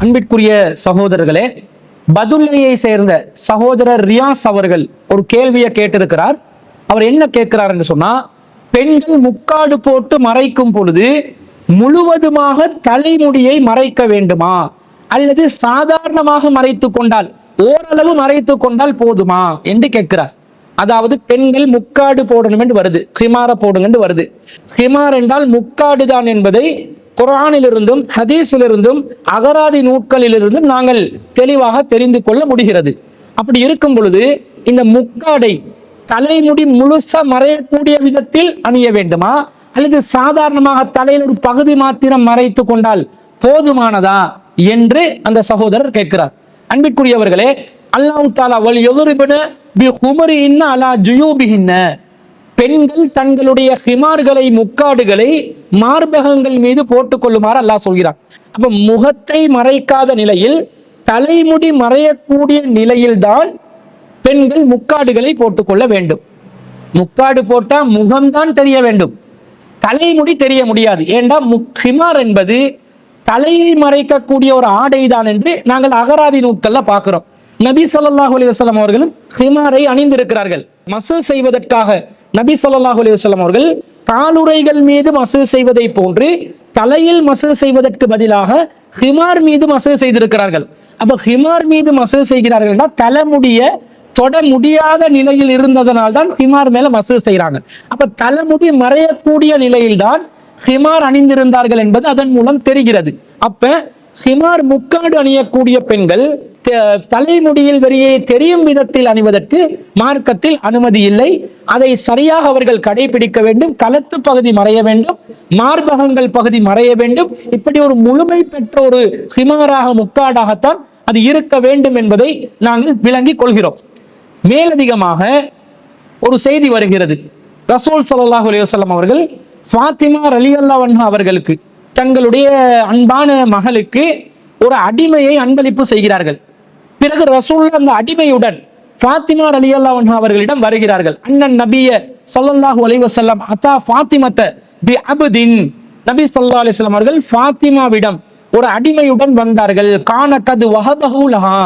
அன்பிற்குரிய சகோதரர்களே, பதுல்லையை சேர்ந்த சகோதரர் ரியாஸ் அவர்கள் ஒரு கேள்வியை கேட்டிருக்கிறார். அவர் என்ன கேட்கிறார் என்று சொன்னா, பெண்கள் முக்காடு போட்டு மறைக்கும் பொழுது முழுவதுமாக தலைமுடியை மறைக்க வேண்டுமா அல்லது சாதாரணமாக மறைத்து கொண்டால், ஓரளவு மறைத்து கொண்டால் போதுமா என்று கேட்கிறார். அதாவது பெண்கள் முக்காடு போடணும் என்று வருது, ஹிமார போடுங்க என்று வருது. ஹிமார் என்றால் முக்காடு தான் என்பதை குர்ஆனிலிருந்தும் ஹதீஸிலிருந்தும் அகராதி நூட்களிலிருந்தும் நாங்கள் தெளிவாக தெரிந்து கொள்ள முடிகிறது. அப்படி இருக்கும் பொழுது இந்த முக்காடை தலைமுடி முழுசா மறையக்கூடிய விதத்தில் அணிய வேண்டுமா அல்லது சாதாரணமாக தலையில் ஒரு பகுதி மாத்திரம் மறைத்து கொண்டால் போதுமானதா என்று அந்த சகோதரர் கேட்கிறார். அன்பிற்குரியவர்களே, அல்லாஹ் தஆலா வல் யதுரிபுன பிஹுமரிஹின்ன அலா ஜுயூபிஹின்ன, பெண்கள் தங்களுடைய ஹிமார்களை முக்காடுகளை மார்பகங்கள் மீது போட்டுக் கொள்ளுமாறு அல்லாஹ் சொல்கிறார். அப்ப முகத்தை மறைக்காத நிலையில் தலைமுடி மறையக்கூடிய நிலையில்தான் பெண்கள் முக்காடுகளை போட்டுக்கொள்ள வேண்டும். முக்காடு போட்டா முகம்தான் தெரிய வேண்டும், தலைமுடி தெரிய முடியாது. ஏண்டா ஹிமார் என்பது தலையை மறைக்கக்கூடிய ஒரு ஆடை தான் என்று நாங்கள் அகராதி நூட்கள்ல பார்க்கிறோம். நபி ஸல்லல்லாஹு அலைஹி வஸல்லம் அவர்களும் ஹிமாரை அணிந்திருக்கிறார்கள். மசூ செய்வதற்காக நபி ஸல்லல்லாஹு அலைஹி வஸல்லம் அவர்கள் காலுறைகள் மீது மசூ செய்வதை போன்று தலையில் மசூ செய்வதற்கு பதிலாக ஹிமார் மீது மசூ செய்திருக்கிறார்கள். அப்ப ஹிமார் மீது மசூ செய்கிறார்கள் என்றால் தலைமுடிய தொட முடியாத நிலையில் இருந்ததனால் தான் ஹிமார் மேல மசூ செய்யறாங்க. அப்ப தலைமுடி மறையக்கூடிய நிலையில்தான் ஹிமார் அணிந்திருந்தார்கள் என்பது அதன் மூலம் தெரிகிறது. அப்ப ஹிமார் முக்காடு அணியக்கூடிய பெண்கள் தலைமுடியில் வெளியே தெரியும் விதத்தில் அணிவதற்கு மார்க்கத்தில் அனுமதி இல்லை. அதை சரியாக அவர்கள் கடைபிடிக்க வேண்டும். கழுத்து பகுதி மறைய வேண்டும், மார்பகங்கள் பகுதி மறைய வேண்டும். இப்படி ஒரு முழுமை பெற்ற ஒரு ஹிமாராக முக்காடாகத்தான் அது இருக்க வேண்டும் என்பதை நாங்கள் விளங்கிக் கொள்கிறோம். மேலதிகமாக ஒரு செய்தி வருகிறது. ரசூல் ஸல்லல்லாஹு அலைஹி வஸல்லம் அவர்கள் ஃபாத்திமா ரலியல்லாஹு அன்ஹா அவர்களுக்கு, தங்களுடைய அன்பான மகளுக்கு ஒரு அடிமையை அன்பளிப்பு செய்கிறார்கள். பிறகு ரசூல் அந்த அடிமையுடன் ஃபாத்திமா ரலியல்லாஹு அன்ஹா அவர்களிடம் வருகிறார்கள். அண்ணன் நபிய ஸல்லல்லாஹு அலைஹி வஸல்லம் அத்தா ஃபாத்திமத பி அப்தின், நபி ஸல்லல்லாஹு அலைஹி வஸல்லம் அவர்கள் ஃபாத்திமாவிடம் ஒரு அடிமையுடன் வந்தார்கள். கான கது வஹபஹு லஹா,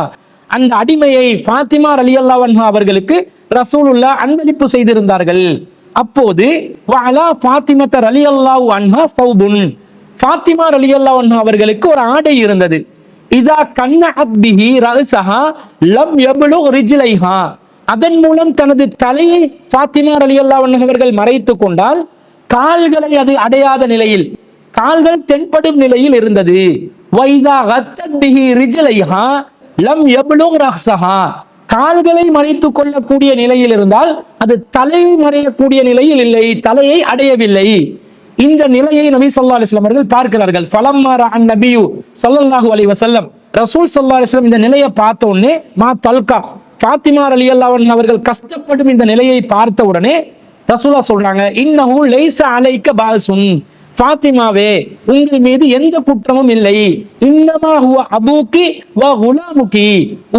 அந்த அடிமையை ஃபாத்திமா ரலியல்லாஹு அன்ஹா அவர்களுக்கு ரசூலுல்லாஹ் அன்பளிப்பு செய்திருந்தார்கள். அப்போது வஅலா ஃபாத்திமத ரலியல்லாஹு அன்ஹா ஸௌபுன், ஃபாத்திமா ரலியல்லாஹு அன்ஹா அவர்களுக்கு ஒரு ஆடை இருந்தது. இதா கன்னஅத் பிஹி ரஅஸஹா லம் யப்லுக் ரிஜ்லைஹா, அதன் மூலம் தனது தலையை ஃபாத்திமா ரலியல்லாஹு அன்ஹா அவர்கள் மறைத்துக் கொண்டால் கால்களை அது அடையாத நிலையில், கால்கள் தென்படும் நிலையில் இருந்தது. வைதா கத்தத் பிஹி ரிஜ்லைஹா லம் யப்லுக் ரஅஸஹா, கால்களை மறைத்துக் கொள்ளக்கூடிய நிலையில் இருந்தால் அது தலையை மறையக்கூடிய நிலையில் இல்லை, தலையை அடையவில்லை. இந்த நிலையை நபி ஸல்லல்லாஹு அலைஹி வஸல்லம் அவர்கள் பார்க்கிறார்கள். ஃபலம்மா ரஅன் நபியு ஸல்லல்லாஹு அலைஹி வஸல்லம், ரசூல் ஸல்லல்லாஹு அலைஹி வஸல்லம் இந்த நிலையை பார்த்த உடனே மா தல்கா, ஃபாத்திமா ரலியல்லாஹு அன்ஹா அவர்கள் கஷ்டப்படும் இந்த நிலையை பார்த்த உடனே ரசூலுல்லாஹ் சொல்றாங்க, இன்னஹு லைஸ அலைக பாசுன், ஃபாத்திமாவே உங்கள் மீது எந்த குற்றமும் இல்லை. இன்னமா ஹுவ அபூகி வ குலாமுகி,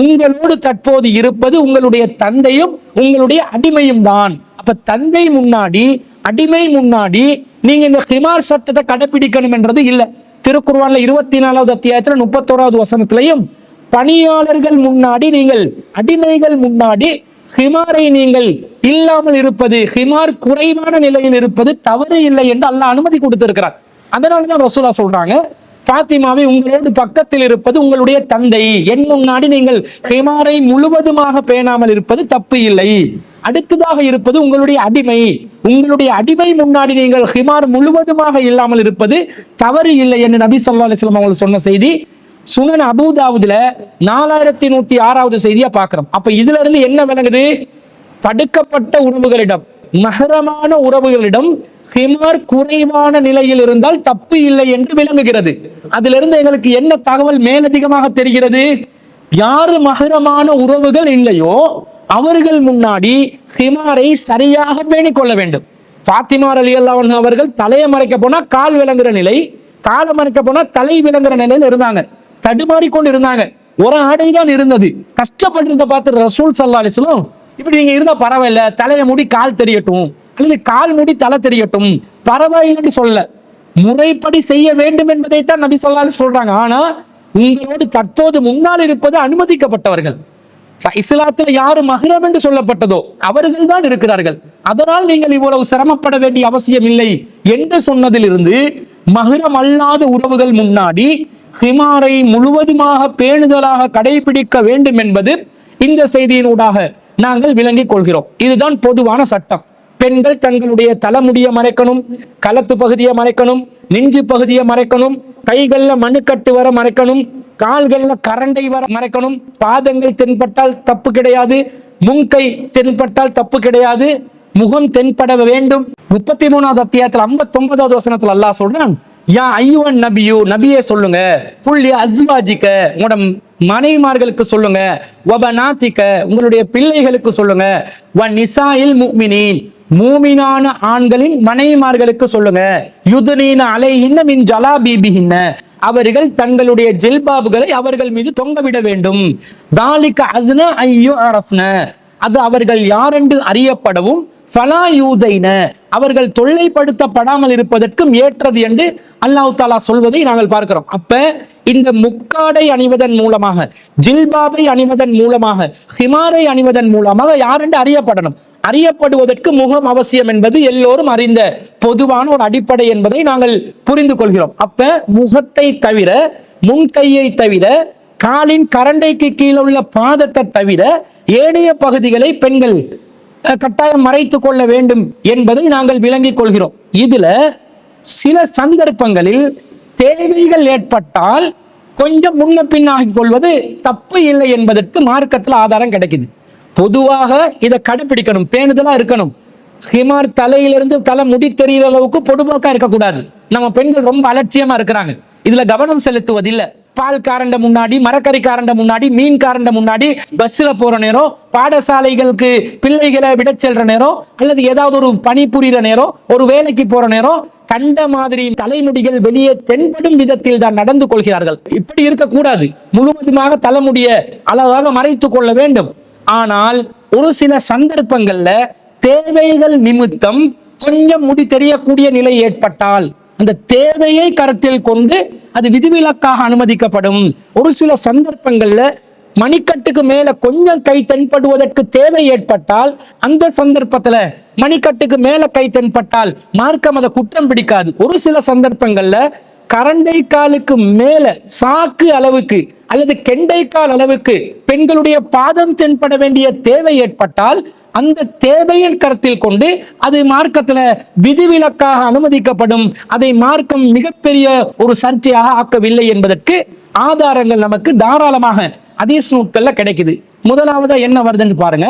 உங்களோடு தற்போது இருப்பது உங்களுடைய தந்தையும் உங்களுடைய அடிமையும் தான். அப்ப தந்தை முன்னாடி அடிமை முன்னாடி நீங்க இந்த ஹிமார் சட்டத்தை கடைபிடிக்கணும் என்றது இல்லை. திருக்குர்ஆன்ல 24வது அத்தியாயத்துல 31வது வசனத்திலையும் பணியாளர்கள் முன்னாடி நீங்கள், அடிமைகள் முன்னாடி ஹிமாரை நீங்கள் இல்லாமல் இருப்பது, ஹிமார் குறைவான நிலையில் இருப்பது தவறு இல்லை என்று அல்லாஹ் அனுமதி கொடுத்திருக்கிறார். அதனாலதான் ரசூலா சொல்றாங்க, ஃபாத்திமாவை உங்களோடு பக்கத்தில் இருப்பது உங்களுடைய தந்தை, என் முன்னாடி நீங்கள் ஹிமாரை முழுவதுமாக பேணாமல் இருப்பது தப்பு இல்லை. அடுத்ததாக இருப்பது உங்களுடைய அடிமை, உங்களுடைய அடிமை முன்னாடி நீங்கள் ஹிமார் முழுவதுமாக இல்லாமல் இருப்பது தவறு இல்லை என்று நபி ஸல்லல்லாஹு அலைஹி வஸல்லம் அவர்கள் சொன்ன செய்தி சுனன் அபூ தாவூதுல 4106வது செய்தியா பார்க்கிறோம். அப்ப இதுல இருந்து என்ன விளங்குது? தடுக்கப்பட்ட உறவுகளிடம், மஹரமான உறவுகளிடம் ஹிமார் குறைவான நிலையில் இருந்தால் தப்பு இல்லை என்று விளங்குகிறது. அதுல இருந்து எங்களுக்கு என்ன தகவல் மேலதிகமாக தெரிகிறது? யாரு மஹரமான உறவுகள் இல்லையோ அவர்கள் முன்னாடி ஹிமாரை சரியாக பேணிக் கொள்ள வேண்டும். ஃபாத்திமா ரலியல்லாஹு அன்ஹா அவர்கள் தலையை மறைக்க போனா கால் விளங்குற நிலை, காலை மறைக்க போனா தலை விளங்குற நிலையில் இருந்தாங்க, தடுமாறிக்கொண்டு இருந்தாங்க. ஒரு ஆடை தான் இருந்தது. கஷ்டப்பட்டு பார்த்து ரசூல் ஸல்லல்லாஹு அலைஹி வஸல்லம், இப்படி நீங்க இருந்தா பரவாயில்ல, தலையை மூடி கால் தெரியட்டும் அல்லது கால் மூடி தலை தெரியட்டும், பரவாயில்லைன்னு சொல்ல, முறைப்படி செய்ய வேண்டும் என்பதைத்தான் நபி ஸல்லல்லாஹு அலைஹி வஸல்லம் சொல்றாங்க. ஆனா உங்களோடு தற்போது முன்னால் இருப்பது அனுமதிக்கப்பட்டவர்கள். இஸ்லாத்தில் யாரு மஹ்ரம் என்று சொல்லப்பட்டதோ அவர்கள் தான் இருக்கிறார்கள். அதனால் நீங்கள் இவ்வளவு சிரமப்பட வேண்டிய அவசியம் இல்லை என்று சொன்னதிலிருந்து மஹ்ரம் அல்லாத உறவுகள் முன்னாடி ஹிமாரை முழுவதுமாக பேணுதலாக கடைபிடிக்க வேண்டும் என்பது இந்த செய்தியினூடாக நாங்கள் விளங்கிக் கொள்கிறோம். இதுதான் பொதுவான சட்டம். பெண்கள் தங்களுடைய தலைமுடியை மறைக்கணும், களத்து பகுதியை மறைக்கணும், நெஞ்சு பகுதியை மறைக்கணும், கைகள்ல மண்ணுக்கட்டு வர மறைக்கணும், கால்கள்ல கரண்டை வர மறைக்கணும், பாதங்கள் தென்பட்டால் தப்பு கிடையாது, முன்கை தென்பட்டால் தப்பு கிடையாது, முகம் தென்பட வேண்டும். 33வது அத்தியாயத்தில் 59வது வசனத்தில் அல்லாஹ் சொல்றான், யா ஐயுவன் நபியு, நபியே சொல்லுங்க, புள்ளி அஸ்வாஜிக்க, உங்களோட மனைவிமார்களுக்கு சொல்லுங்க, வபனாத்திக்க, உங்களுடைய பிள்ளைகளுக்கு சொல்லுங்க, வ நிசாயில் முஃமினீன், மூமினான ஆண்களின் மனைவிமார்களுக்கு சொல்லுங்க, யுதுனீன அலைஹின்ன மின் ஜலாபீபிஹின்ன, அவர்கள் தங்களுடைய ஜில்பாபுகளை அவர்கள் மீது தொங்கவிட வேண்டும். தாலிக அஸ்னா ஐயு அரஃப்ன, அது அவர்கள் யாரென்று அறியப்படவும், ஃபலா யூதைன, அவர்கள் தொல்லைப்படுத்தப்படாமல் இருப்பதற்கும் ஏற்றது என்று அல்லாஹ் தஆலா சொல்வதை நாங்கள் பார்க்கிறோம். அப்ப இந்த முக்காடை அணிவதன் மூலமாக, ஜில்பாபை அணிவதன் மூலமாக, ஹிமாரை அணிவதன் மூலமாக யாரென்று அறியப்படணும். அறியப்படுவதற்கு முகம் அவசியம் என்பது எல்லோரும் அறிந்த பொதுவான ஒரு அடிப்படை என்பதை நாங்கள் புரிந்து கொள்கிறோம். அப்ப முகத்தை தவிர, முன்கையை தவிர, காலின் கரண்டைக்கு கீழே உள்ள பாதத்தை தவிர ஏனைய பகுதிகளை பெண்கள் கட்டாயம் மறைத்துக் கொள்ள வேண்டும் என்பதை நாங்கள் விளங்கிக் கொள்கிறோம். இதுல சில சந்தர்ப்பங்களில் தேவைகள் ஏற்பட்டால் கொஞ்சம் முன்ன பின்னாகிக் கொள்வது தப்பு இல்லை என்பதற்கு மார்க்கத்தில் ஆதாரம் கிடைக்குது. பொதுவாக இதை கடைபிடிக்கணும், பேணுதலா இருக்கணும். ஹிமார் தலையிலிருந்து தலை முடி தெரிகிற அளவுக்கு பொடுபோக்கா இருக்கக்கூடாது. நம்ம பெண்கள் ரொம்ப அலட்சியமா இருக்கிறாங்க, இதுல கவனம் செலுத்துவதில்லை. பால் காரண்ட முன்னாடி, மரக்கறி காரண்ட முன்னாடி, மீன் காரண்ட முன்னாடி, பஸ்ல போற நேரம், பாடசாலைகளுக்கு பிள்ளைகளை விட செல்ற நேரம், அல்லது ஏதாவது ஒரு பணி புரிகிற நேரம், ஒரு வேலைக்கு போற நேரம், கண்ட மாதிரி தலைமுடிகள் வெளியே தென்படும் விதத்தில் தான் நடந்து கொள்கிறார்கள். இப்படி இருக்கக்கூடாது. முழுவதுமாக தலைமுடிய அழகாக மறைத்துக் கொள்ள வேண்டும். ஆனால் ஒரு சில சந்தர்ப்பங்கள்ல தேவைகள் நிமித்தம் கொஞ்சம் முடி தெரியக்கூடிய நிலை ஏற்பட்டால் அந்த தேவையை கருத்தில் கொண்டு அது விதிவிலக்காக அனுமதிக்கப்படும். ஒரு சில சந்தர்ப்பங்கள்ல மணிக்கட்டுக்கு மேல கொஞ்சம் கை தென்படுவதற்கு தேவை ஏற்பட்டால் அந்த சந்தர்ப்பத்துல மணிக்கட்டுக்கு மேல கை தென்பட்டால் மார்க்கம் அதை குற்றம் பிடிக்காது. ஒரு சில சந்தர்ப்பங்கள்ல கரண்டை காலுக்கு மேல சாக்கு அளவுக்கு அல்லது கெண்டைக்கால் அளவுக்கு பெண்களுடைய பாதம் தென்பட வேண்டிய தேவை ஏற்பட்டால் அந்த தேவையின் கருத்தில் கொண்டு அது மார்க்கத்துல விதிவிலக்காக அனுமதிக்கப்படும். அதை மார்க்கம் மிகப்பெரிய ஒரு சர்ச்சையாக ஆக்கவில்லை என்பதற்கு ஆதாரங்கள் நமக்கு தாராளமாக ஹதீஸ் நூட்கள்ல கிடைக்குது. முதலாவதா என்ன வருதுன்னு பாருங்க.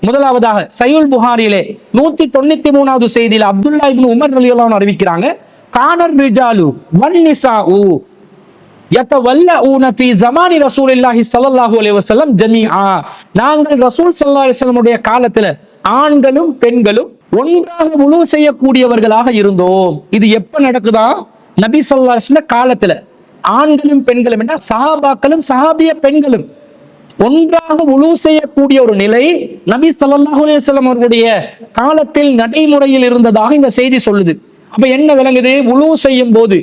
முதலாவதாக சஹீஹுல் புகாரியிலே 193வது செய்தியில அப்துல்லா இப்னு உமர் ரலியல்லாஹு அன்ஹு அறிவிக்கிறாங்க, கானர் ரிஜாலு வன் நிசாஉ யதவல்லஊன ஃபீ ஸமானி ரசூலில்லாஹி ஸல்லல்லாஹு அலைஹி வஸல்லம் ஜமீஆ. நாங்கள் ரசூல் ஸல்லல்லாஹு அலைஹி வஸல்லம் உடைய காலத்துல ஆண்களும் பெண்களும் ஒன்றாக வுளூ செய்யக்கூடியவர்களாக இருந்தோம். இது எப்ப நடக்குதா? நபி ஸல்லல்லாஹு அலைஹி வஸல்லம் காலத்துல ஆண்களும் பெண்களும் என்ற சஹாபாக்களும் சஹாபிய பெண்களும் ஒன்றாக வுளூ செய்யக்கூடிய ஒரு நிலை நபி ஸல்லல்லாஹு அலைஹி வஸல்லம் அவர்களுடைய காலத்தில் நடைமுறையில் இருந்ததாக இந்த செய்தி சொல்லுது. அப்ப என்ன விளங்குது? வுளூ செய்யும் போது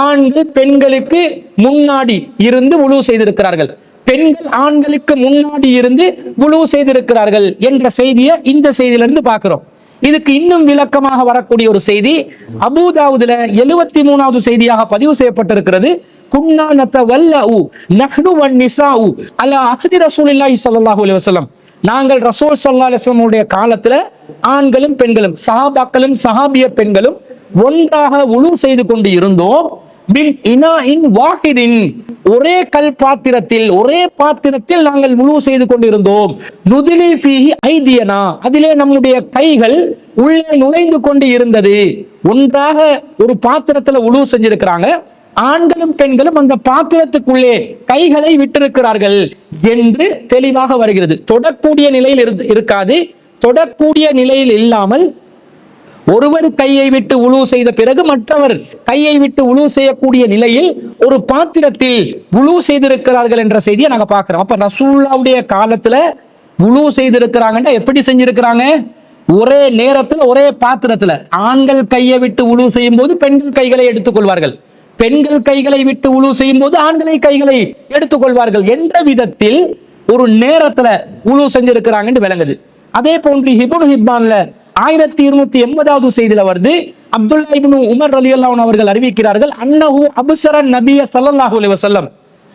ஆண்கள் பெண்களுக்கு முன்னாடி இருந்து வுளூ செய்திருக்கிறார்கள், பெண்கள் ஆண்களுக்கு முன்னாடி இருந்து வுளூ செய்திருக்கிறார்கள் என்ற செய்தியை இந்த செய்தியிலிருந்து பார்க்கிறோம். இதுக்கு இன்னும் விளக்கமாக வரக்கூடிய ஒரு செய்தி அபூ தாவூதுல 73வது செய்தியாக பதிவு செய்யப்பட்டிருக்கிறது. குன்னா நதவல்லஉ நஹ்னு வன் நிசாஉ அலா அஹ்தி ரசூலில்லாஹி ஸல்லல்லாஹு அலைஹி வஸல்லம். நாங்கள் ரசூல் ஸல்லல்லாஹு அலைஹி வஸல்லம் உடைய காலத்துல ஆண்களும் பெண்களும் சஹாபாக்களும் சஹாபிய பெண்களும் ஒன்றாக வுளூ செய்து கொண்டு இருந்தோம். பின் இனாஇன் வாஹிதின், ஒரே கல் பாத்திரத்தில், ஒரே பாத்திரத்தில் நாங்கள் வுளூ செய்து கொண்டிருந்தோம். நுதிலி ஃபீஹி ஐதியனா, அதிலே நம்முடைய கைகள் உள்ளே நுழைந்து கொண்டு இருந்தது. ஒன்றாக ஒரு பாத்திரத்துல வுளூ செஞ்சிருக்கிறாங்க, ஆண்களும் பெண்களும் அந்த பாத்திரத்துக்குள்ளே கைகளை விட்டிருக்கிறார்கள் என்று தெளிவாக வருகிறது. தொடக்கூடிய நிலையில் இருக்காது. தொடக்கூடிய நிலையில் இல்லாமல் ஒருவர் கையை விட்டு வுளூ செய்த பிறகு மற்றவர் கையை விட்டு வுளூ செய்யக்கூடிய நிலையில் ஒரு பாத்திரத்தில் வுளூ செய்திருக்கிறார்கள் என்ற செய்தியை நாங்க பார்க்கிறோம். அப்ப ரசூலுல்லாஹ்வுடைய காலத்துல வுளூ செய்திருக்கிறாங்கன்னா எப்படி செஞ்சிருக்கிறாங்க? ஒரே நேரத்தில் ஒரே பாத்திரத்துல. ஆண்கள் கையை விட்டு வுளூ செய்யும் போது பெண்கள் கைகளை எடுத்துக் கொள்வார்கள், பெண்கள் கைகளை விட்டு உழு செய்யும் போது ஆண்களை கைகளை எடுத்துக்கொள்வார்கள் என்ற விதத்தில் ஒரு நேரத்துல உழு செஞ்சிருக்கிறாங்கன்னு விளங்குது. அதே போன்று இப்னு ஹிப்பான்ல 1280வது செய்தியில வருது, அப்துல்லா இப்னு உமர் ரலியல்லாஹு அன்ஹு அவர்கள் அறிவிக்கிறார்கள், அன்னஹு அப்ஸர நபிய ஸல்லல்லாஹு அலைஹி வஸல்லம்,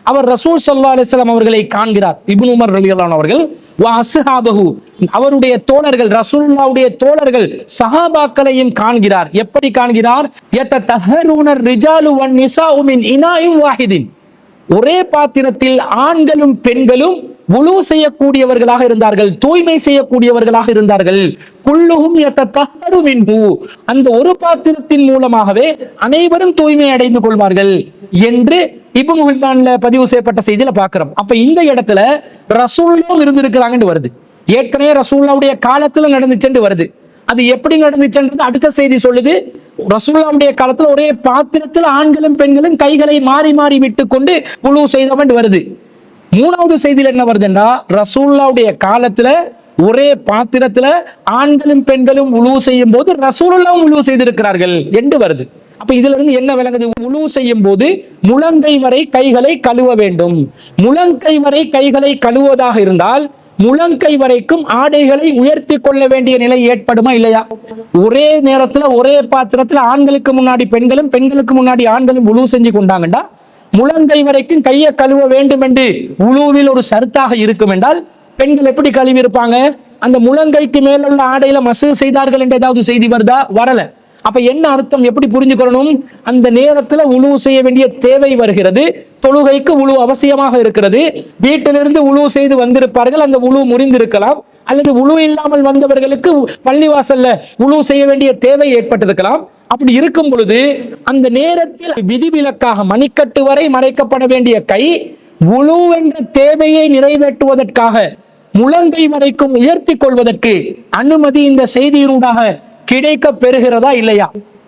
அவர் ரசூல் ஸல்லல்லாஹு அலைஹி வஸல்லம் அவர்களை காண்கிறார். இப்னு உமர் ரலியல்லாஹு அன்ஹு அவர்கள் வ அஸ்ஹாபஹு, அவருடைய தோழர்கள், ரசூலுல்லாஹ்வுடைய தோழர்கள் சஹாபாக்களையும் காண்கிறார். எப்படி காண்கிறார்? யததஹருன ரிஜாலு வன் நிசாஉ மின் இனாஇன் வாஹிதின், ஒரே பாத்திரத்தில் ஆண்களும் பெண்களும் வுளு செய்யக்கூடியவர்களாக இருந்தார்கள், தூய்மை செய்யக்கூடியவர்களாக இருந்தார்கள். குல்லுஹும் யததஹரு மின்ஹு, அந்த ஒரு பாத்திரத்தின் மூலமாகவே அனைவரும் தூய்மை அடைந்து கொள்வார்கள் என்று இப்னு ஹிப்பான்ல பதிவு செய்யப்பட்ட செய்தியில பார்க்கிறோம். அப்ப இந்த இடத்துல ரசூலுல்லாஹ் இருந்திருக்கிறாங்கன்னு வருது. ஏற்கனவே ரசூலுல்லாஹ்வுடைய காலத்துல நடந்துச்சுன்னு வருது. அது எப்படி நடந்துச்சுன்றது அடுத்த செய்தி சொல்லுது. ரசூலுல்லாஹ்வுடைய காலத்துல ஒரே பாத்திரத்தில் ஆண்களும் பெண்களும் கைகளை மாறி மாறி விட்டு கொண்டு வுளு செய்தவன் வருது. மூணாவது செய்தியில் என்ன வருதுன்னா, ரசூலுல்லாஹ்வுடைய காலத்துல ஒரே பாத்திரத்துல ஆண்களும் பெண்களும் வுளு செய்யும் போது ரசூலுல்லாஹ் வுளு செய்திருக்கிறார்கள் என்று வருது. அப்ப இதுல இருந்து என்ன விளங்குது? வுளு செய்யும் போது முழங்கை வரை கைகளை கழுவ வேண்டும். முழங்கை வரை கைகளை கழுவுவதாக இருந்தால் முழங்கை வரைக்கும் ஆடைகளை உயர்த்தி கொள்ள வேண்டிய நிலை ஏற்படுமா இல்லையா? ஒரே நேரத்துல ஒரே பாத்திரத்துல ஆண்களுக்கு முன்னாடி பெண்களும் பெண்களுக்கு முன்னாடி ஆண்களும் வுளு செஞ்சு கொண்டாங்கண்டா முழங்கை வரைக்கும் கையை கழுவ வேண்டும் என்று வுளுவில் ஒரு ஷர்த்தாக இருக்கும் என்றால் பெண்கள் எப்படி கழுவி இருப்பாங்க? அந்த முழங்கைக்கு மேலுள்ள ஆடையில மசூ செய்தார்கள் என்று ஏதாவது செய்தி வருதா? வரல. அப்ப என்ன அர்த்தம்? எப்படி புரிஞ்சுக்கணும்? அந்த நேரத்துல வுளு செய்ய வேண்டிய தேவை வருகிறது. தொழுகைக்கு வுளு அவசியமாக இருக்கிறது. வீட்டிலிருந்து வுளு செய்து வந்திருப்பார்கள், அந்த வுளு முறிந்திருக்கலாம். அல்லது வுளு இல்லாமல் வந்தவர்களுக்கு பள்ளிவாசல்ல வுளு செய்ய வேண்டிய தேவை ஏற்பட்டிருக்கலாம். அப்படி இருக்கும் பொழுது அந்த நேரத்தில் விதிவிலக்காக மணிக்கட்டு வரை மறைக்கப்பட வேண்டிய கை வுளு என்ற தேவையை நிறைவேற்றுவதற்காக முழங்கை வரைக்கும் உயர்த்தி கொள்வதற்கு அனுமதி இந்த செய்தியினூடாக கிடைக்க பெறுகிறதா இல்லையா?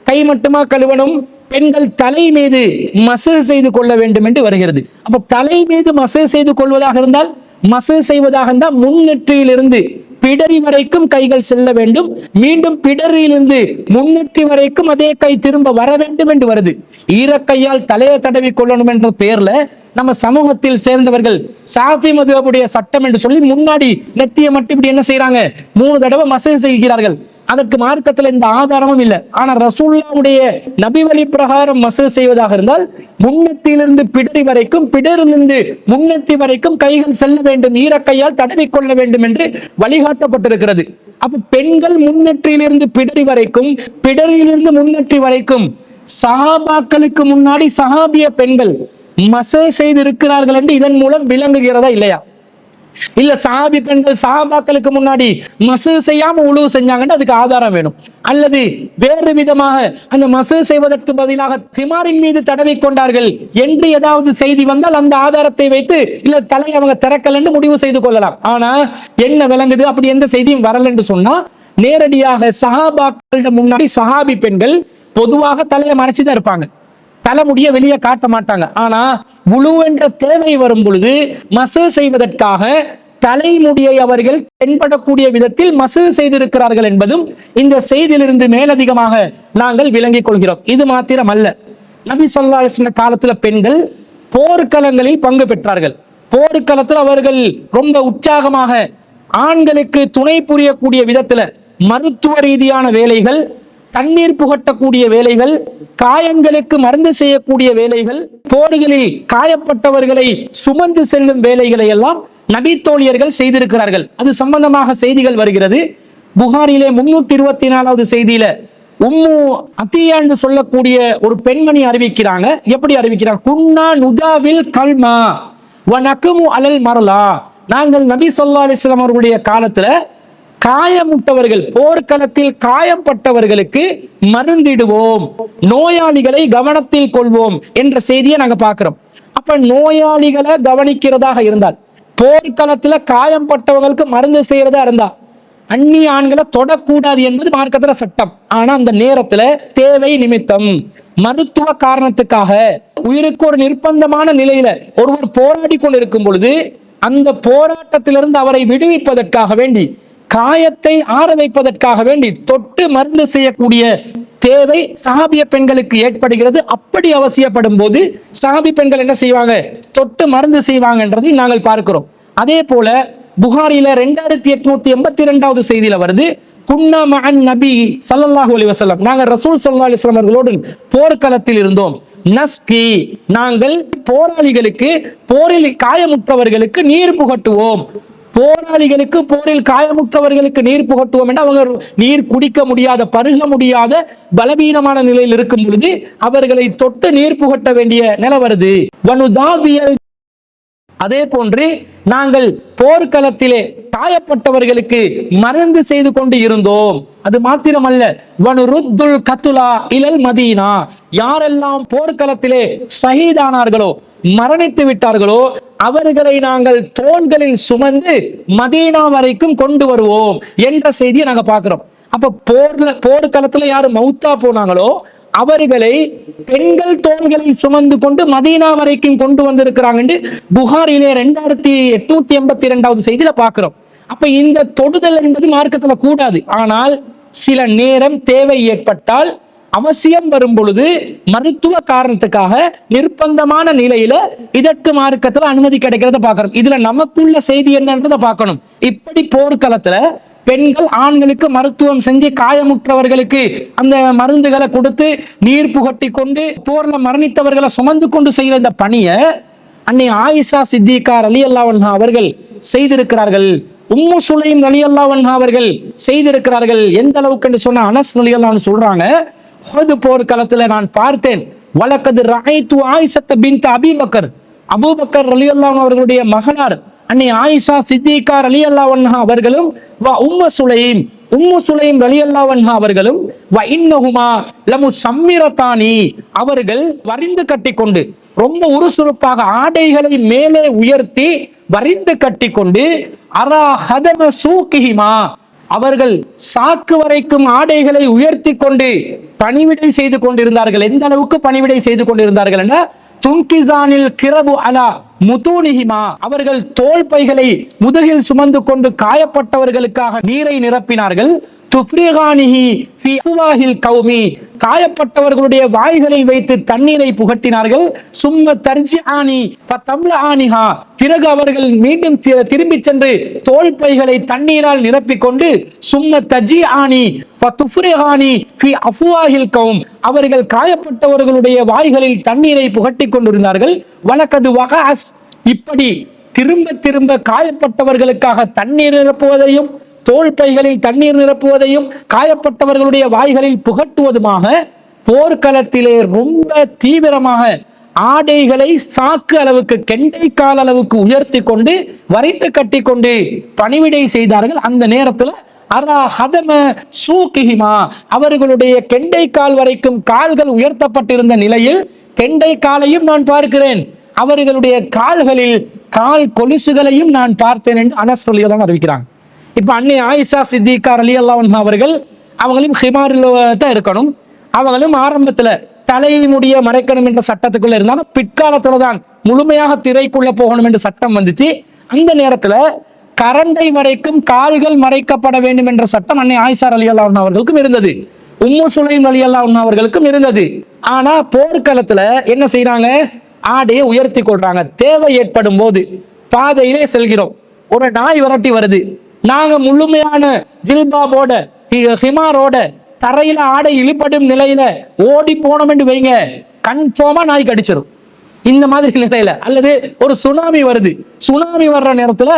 கை மட்டுமா கழுவணும்? பெண்கள் தலை மீது மசூ செய்து கொள்ள வேண்டும் என்று வருகிறது. அப்ப தலை மீது மசூ செய்து கொள்வதாக இருந்தால், மசூ செய்வதாக இருந்தால் முன்னெற்றியிலிருந்து பிடரி வரைக்கும் கைகள் செல்ல வேண்டும். மீண்டும் பிடரியிலிருந்து முன்னெற்றி வரைக்கும் அதே கை திரும்ப வர வேண்டும் என்று வருது. ஈரக்கையால் தலையை தடவி கொள்ளணும் என்ற பெயர்ல நம்ம சமூகத்தில் சேர்ந்தவர்கள் ஷாஃபி மதுஹபுடைய சட்டம் என்று சொல்லி முன்னாடி நெத்தியை மட்டும் இப்படி என்ன செய்யறாங்க? 3 தடவை மசூ செய்கிறார்கள். அதற்கு மார்க்கத்துல இந்த ஆதாரமும் இல்லை. ஆனா ரசூலுல்லாஹ்வுடைய நபி வழி பிரகாரம் மசூ செய்வதாக இருந்தால் முன்னெத்தியிலிருந்து பிடரி வரைக்கும், பிடரிலிருந்து முன்னெத்தி வரைக்கும் கைகள் செல்ல வேண்டும், ஈரக்கையால் தடவி கொள்ள வேண்டும் என்று வழிகாட்டப்பட்டிருக்கிறது. அப்ப பெண்கள் முன்னெற்றியிலிருந்து பிடரி வரைக்கும், பிடரியிலிருந்து முன்னெற்றி வரைக்கும் சஹாபாக்களுக்கு முன்னாடி சஹாபிய பெண்கள் மசூ செய்து இருக்கிறார்கள் என்று இதன் மூலம் விளங்குகிறதா இல்லையா? இல்ல சஹாபி பெண்கள் சஹாபாக்களுக்கு முன்னாடி மசூ செய்யாம உழு செஞ்சாங்கன்னு அதுக்கு ஆதாரம் வேணும். அல்லது வேறு விதமாக அந்த மசூ செய்வதற்கு பதிலாக திமாரின் மீது தடவி கொண்டார்கள் என்று ஏதாவது செய்தி வந்தால் அந்த ஆதாரத்தை வைத்து இல்ல தலை அவங்க திறக்கலன்னு முடிவு செய்து கொள்ளலாம். ஆனா என்ன விளங்குது? அப்படி எந்த செய்தியும் வரல என்று சொன்னா நேரடியாக சஹாபாக்களிடம் முன்னாடி சஹாபி பெண்கள் பொதுவாக தலையை மறைச்சுதான் இருப்பாங்க, தலைமுடிய வெளியே காட்ட மாட்டாங்க. ஆனா வுளு என்ற தேவை வரும் பொழுது மசூ செய்வதற்காக தலைமுடியை அவர்கள் தென்படக்கூடிய விதத்தில் மசூ செய்திருக்கிறார்கள் என்பதும் இந்த செய்தியிலிருந்து மேலதிகமாக நாங்கள் விளங்கிக் கொள்கிறோம். இது மாத்திரம் அல்ல, நபி ஸல்லல்லாஹு அலைஹி வஸல்லம் காலத்துல பெண்கள் போர்க்களங்களில் பங்கு பெற்றார்கள். போர்க்களத்தில் அவர்கள் ரொம்ப உற்சாகமாக ஆண்களுக்கு துணை புரியக்கூடிய விதத்துல மருத்துவ ரீதியான வேலைகள், தண்ணீர் புகட்டக்கூடிய வேலைகள், காயங்களுக்கு மருந்து செய்யக்கூடிய வேலைகள், போர்களில் காயப்பட்டவர்களை சுமந்து செல்லும் வேலைகளை எல்லாம் நபி தோழியர்கள் செய்திருக்கிறார்கள். அது சம்பந்தமாக செய்திகள் வருகிறது. புகாரிலே 324வது செய்தியில உம்மு அத்தியா என்று சொல்லக்கூடிய ஒரு பெண்மணி அறிவிக்கிறாங்க. எப்படி அறிவிக்கிறாங்க? குன்னா நுதாவில் கல்மா வனக்குமு அலல் மரலா, நாங்கள் நபி ஸல்லல்லாஹு அலைஹி வஸல்லம் அவர்களுடைய காலத்துல காயமுட்டவர்கள், போர்க்களத்தில் காயப்பட்டவர்களுக்கு மருந்திடுவோம், நோயாளிகளை கவனத்தில் கொள்வோம் என்ற செய்தியை நாங்க பார்க்கிறோம். அப்ப நோயாளிகளை கவனிக்கிறதாக இருந்தால், போர்க்களத்துல காயம்பட்டவங்களுக்கு மருந்து செய்யறதா இருந்தா அந்நிய ஆண்களை தொடக்கூடாது என்பது மார்க்கத்துல சட்டம். ஆனா அந்த நேரத்துல தேவை நிமித்தம் மருத்துவ காரணத்துக்காக உயிருக்கு ஒரு நிர்பந்தமான நிலையில ஒருவர் போராடி கொண்டிருக்கும் பொழுது அந்த போராட்டத்திலிருந்து அவரை விடுவிப்பதற்காக வேண்டி காயத்தை ஆற வைப்பதற்காக வேண்டி தொட்டு மருந்து செய்யக்கூடிய தேவை சஹாபிய பெண்களுக்கு ஏற்படுகிறது. அப்படி அவசியப்படும் போது சஹாபி பெண்கள் என்ன செய்வாங்க? தொட்டு மருந்து செய்வாங்கன்றதை நாங்கள் பார்க்கிறோம். அதே போல புகாரில 2882வது செய்தியில வருது, குன்னா மஅன் நபி ஸல்லல்லாஹு அலைஹி வஸல்லம், நாங்கள் ரசூல் ஸல்லல்லாஹு அலைஹி வஸல்லம் அவர்களோடு போர்க்களத்தில் இருந்தோம். நஸ்கி, நாங்கள் போராளிகளுக்கு, போரில் காயமுற்றவர்களுக்கு நீர் புகட்டுவோம். போராளிகளுக்கு, போரில் காயமுற்றவர்களுக்கு நீர் புகட்டுவோம் என்று அவங்க நீர் குடிக்க முடியாத, பருக முடியாத பலவீனமான நிலையில் இருக்கும் பொழுது அவர்களை தொட்டு நீர் புகட்ட வேண்டிய நிலை வருது. வனுதாபியல், அதே போன்று நாங்கள் போர்க்களத்திலே காயப்பட்டவர்களுக்கு மருந்து செய்து கொண்டு இருந்தோம். அது மாத்திரமல்ல, வனுருத்துல் கத்துலா இலல் மதீனா, யாரெல்லாம் போர்க்களத்திலே ஷஹீதானார்களோ, மரணித்து விட்டார்களோ, அவர்களை நாங்கள் தோள்களில் சுமந்து மதீனா வரைக்கும் கொண்டு வருவோம் என்ற செய்தியை நாங்க பார்க்கிறோம். அப்ப போர்க்களத்துல யாரு மௌத்தா போனாங்களோ அவர்களை பெண்கள் தோள்களை சுமந்து கொண்டு மதீனா வரைக்கும் கொண்டு வந்திருக்கிறாங்க. புகாரிலே 2882வது செய்தியில பார்க்கிறோம். அப்ப இந்த தொடுதல் என்பது மார்க்கத்துல கூடாது. ஆனால் சில நேரம் தேவை ஏற்பட்டால், அவசியம் வரும் பொழுது, மருத்துவ காரணத்துக்காக நிர்பந்தமான நிலையில இதற்கு மார்க்கத்துல அனுமதி கிடைக்கிறத பார்க்கிறோம். இதுல நமக்குள்ள செய்தி என்னன்றதை பார்க்கணும். இப்படி போர்க்களத்துல பெண்கள் ஆண்களுக்கு மருத்துவம் செஞ்சு காயமுற்றவர்களுக்கு அந்த மருந்துகளை கொடுத்து நீர் புகட்டி கொண்டு போர்ல மரணித்தவர்களை சுமந்து கொண்டு செய்கிற இந்த பணியை அன்னை ஆயிஷா சித்திகா ரலியல்லாஹு அன்ஹா அவர்கள் செய்திருக்கிறார்கள். உம்மு சுலைம் ரலியல்லாஹு அன்ஹா அவர்கள் செய்திருக்கிறார்கள். எந்த அளவுக்கு என்று சொன்ன அனஸ் ரலியல்லாஹு அன்ஹு சொல்றாங்க, உஹது போர்க்களத்துல நான் பார்த்தேன், வலக்கது ரஐது ஆயிஷத்த பின்த் அபீ பக்கர், அபூபக்கர் ரலியல்லாஹு அன்ஹு அவர்களுடைய மகனார் அன்னை ஆயிஷா சித்திகா ரலியல்லாஹு அன்ஹா அவர்களும் உம்மு சுலைம் ரலியல்லாஹு அன்ஹா அவர்களும் இன்னஹுமா லமுசம்மிரதானி, அவர்கள் வரிந்து கட்டிக்கொண்டு, ரொம்ப உருசுறுப்பாக ஆடைகளை மேலே உயர்த்தி வரிந்து கட்டிக்கொண்டு, அரா ஹதம சூகிஹிமா, அவர்கள் சாக்கு வரைக்கும் ஆடைகளை உயர்த்தி கொண்டு பணிவிடை செய்து கொண்டிருந்தார்கள். எந்த அளவுக்கு பணிவிடை செய்து கொண்டிருந்தார்கள் என்ற துன்கிசானில் கிரபு அலா முதூனிஹிமா, அவர்கள் தோள் பைகளை முதுகில் சுமந்து கொண்டு காயப்பட்டவர்களுக்காக நீரை நிரப்பினார்கள். துஃப்ரிகானிஹி ஃபி அஃவாஹில் கௌமி, காயப்பட்டவர்களுடைய வாய்களில் வைத்து தண்ணீரை புகட்டினார்கள். சும்ம தர்ஜிஆனி ஃபதம்லஆனிஹா, பிறகு அவர்கள் மீண்டும் திரும்பி சென்று தோள் பைகளை தண்ணீரால் நிரப்பிக் கொண்டு சும்ம தஜிஆனி ஃபதுஃப்ரிகானி ஃபி அஃவாஹில் கௌம், அவர்கள் காயப்பட்டவர்களுடைய வாய்களில் தண்ணீரை புகட்டி கொண்டிருந்தார்கள். வலக்கது வகஅஸ், இப்படி திரும்ப திரும்ப காயப்பட்டவர்களுக்காக தண்ணீர் நிரப்புவதையும், தோள் பைகளில் தண்ணீர் நிரப்புவதையும், காயப்பட்டவர்களுடைய வாய்களில் புகட்டுவதுமாக போர்க்களத்திலே ரொம்ப தீவிரமாக ஆடைகளை சாக்கு அளவுக்கு, கெண்டை கால் அளவுக்கு உயர்த்தி கொண்டு வரித்து கட்டி கொண்டு பணிவிடை செய்தார்கள். அந்த நேரத்தில் அரா ஹதம சூகிஹிமா, அவர்களுடைய கெண்டை கால் வரைக்கும் கால்கள் உயர்த்தப்பட்டிருந்த நிலையில் கெண்டை காலையும் நான் பார்க்கிறேன், அவர்களுடைய கால்களில் கால் கொலுசுகளையும் நான் பார்த்தேன் என்று அனஸ் ரலியல்லாஹு அறிவிக்கிறாங்க. இப்ப அன்னை ஆயிஷா சித்திகா ரலியல்லாஹு அன்ஹா அவர்கள், அவங்களும் ஹிமாரில் தான் இருக்கணும், அவங்களும் ஆரம்பத்துல தலையை முடிய மறைக்கணும் என்ற சட்டத்துக்குள்ள இருந்தாலும் பிற்காலத்துல தான் முழுமையாக திரைக்குள்ள போகணும் என்று சட்டம் வந்துச்சு. அந்த நேரத்துல கரண்டை வரைக்கும் கால்கள் மறைக்கப்பட வேண்டும் என்ற சட்டம் அன்னை ஆயிஷா ரலியல்லாஹு அன்ஹா அவர்களுக்கும் இருந்தது, உம்மு சுலைம் ரலியல்லாஹு அன்ஹா அவர்களுக்கும் இருந்தது. ஆனா போர்க்களத்துல என்ன செய்யறாங்க? ஆடையை உயர்த்தி கொள்றாங்க. தேவை ஏற்படும் போது பாதையிலே செல்கிறோம், ஒரு நாய் விரட்டி வருது, நாங்க முழுமையான ஜில்பாபோட ஹிமாரோட தரையில ஆடை இழுப்படும் நிலையில ஓடி போனோம் என்று வைங்க, கன்ஃபார்மா நாய் கடிச்சிடும். இந்த மாதிரி நிலையில, அல்லது ஒரு சுனாமி வருது, சுனாமி வர்ற நேரத்துல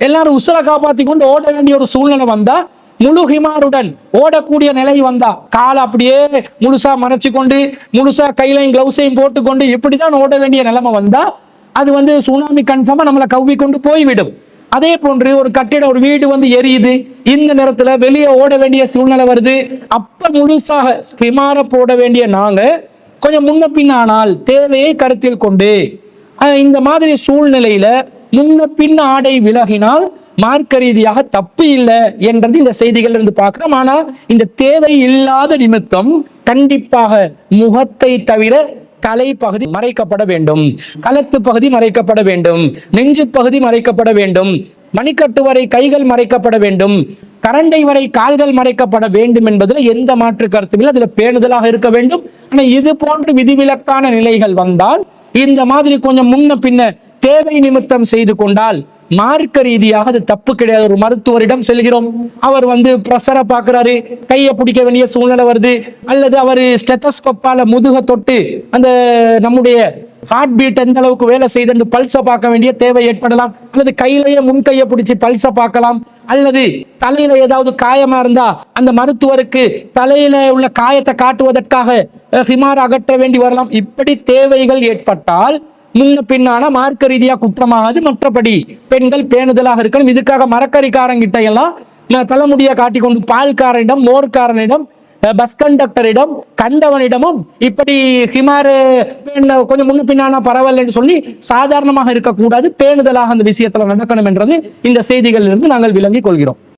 எல்லாரும் உசுரை காப்பாத்தி கொண்டு ஓட வேண்டிய ஒரு சூழ்நிலை வந்தா, முழு ஹிமாருடன் ஓடக்கூடிய நிலை வந்தா, காலை அப்படியே முழுசா மறைச்சு கொண்டு, முழுசா கையிலையும் கிளவுஸையும் போட்டுக்கொண்டு இப்படிதான் ஓட வேண்டிய நிலைமை வந்தா, அது சுனாமி கன்ஃபார்மா நம்மளை கவ்வி கொண்டு போய்விடும். அதே போன்று ஒரு கட்டிடம், ஒரு வீடு எரியுது, இந்த நேரத்துல வெளியே ஓட வேண்டிய சூழ்நிலை வருது, அப்ப முழுசாக ஹிமார போட வேண்டிய நாங்க கொஞ்சம் முன்ன பின்னானால் தேவையை கருத்தில் கொண்டு இந்த மாதிரி சூழ்நிலையில முன்ன பின் ஆடை விலகினால் மார்க்க ரீதியாக தப்பு இல்லை என்றது இந்த செய்திகள் இருந்து பார்க்கிறோம். ஆனா இந்த தேவை இல்லாத நிமித்தம் கண்டிப்பாக முகத்தை தவிர தலைப்பகுதி மறைக்கப்பட வேண்டும், கலத்து பகுதி மறைக்கப்பட வேண்டும், நெஞ்சு பகுதி மறைக்கப்பட வேண்டும், மணிக்கட்டு வரை கைகள் மறைக்கப்பட வேண்டும், கரண்டை வரை கால்கள் மறைக்கப்பட வேண்டும் என்பதில் எந்த மாற்று கருத்தும் இல்லை. அதுல பேணுதலாக இருக்க வேண்டும். ஆனா இது போன்று விதிவிலக்கான நிலைகள் வந்தால் இந்த மாதிரி கொஞ்சம் முன்ன பின்ன தேவை நிமித்தம் செய்து கொண்டால் மார்க்க ரீதியாக அது தப்பு கிடையாது. ஒரு மருத்துவரிடம் செல்கிறோம், அவர் பிரஷரை பார்க்கிறாரு, கையை பிடிக்க வேண்டிய சூழ்நிலை வருது, அல்லது அவர் ஸ்டெத்தஸ்கோப்பால முதுக தொட்டு அந்த நம்முடைய ஹார்ட் பீட் எந்த அளவுக்கு வேலை செய்து பல்ஸை பார்க்க வேண்டிய தேவை ஏற்படலாம், அல்லது கையிலேயே முன்கையை பிடிச்சி பல்ஸை பார்க்கலாம், அல்லது தலையில ஏதாவது காயமா இருந்தா அந்த மருத்துவருக்கு தலையில உள்ள காயத்தை காட்டுவதற்காக சிமார் அகற்ற வேண்டி வரலாம். இப்படி தேவைகள் ஏற்பட்டால் முன்ன பின்னான மார்க்க ரீதியா குற்றமாகாது. மற்றபடி பெண்கள் பேணுதலாக இருக்கணும். இதுக்காக மரக்கறிக்காரங்கிட்ட எல்லாம் தலைமுடியை காட்டிக்கொண்டு பால்காரனிடம், மோர்காரனிடம், பஸ் கண்டக்டரிடம், கண்டவனிடமும் இப்படி ஹிமாரு கொஞ்சம் முன்ன பின்னான பரவாயில்லைன்னு சொல்லி சாதாரணமாக இருக்கக்கூடாது. பேணுதலாக அந்த விஷயத்துல நடக்கணும் என்றது இந்த செய்திகளிலிருந்து நாங்கள் விளங்கிக் கொள்கிறோம்.